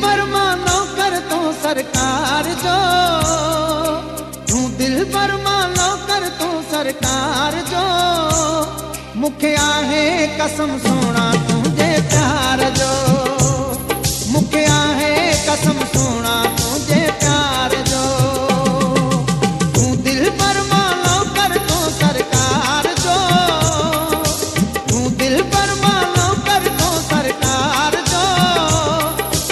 पर मानो कर तू सरकार जो, तू दिल पर मानो कर तू सरकार जो, मुखे आहे कसम सोना तुझे प्यार जो, मुखे आहे कसम सोना तुझे प्यार जो। तू दिल पर मानो कर तू सरकार जो, तू दिल पर मानो कर तू सरकार जो,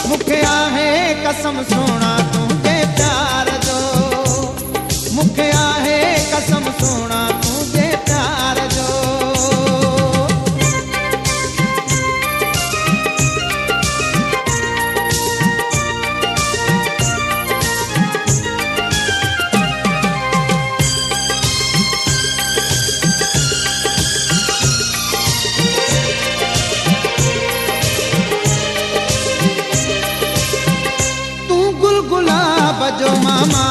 मुखे आहे कसम सोना तुझे प्यार जो, मुखे आहे कसम सोना तुझे प्यार जो। तू गुलगुलाब जो मामा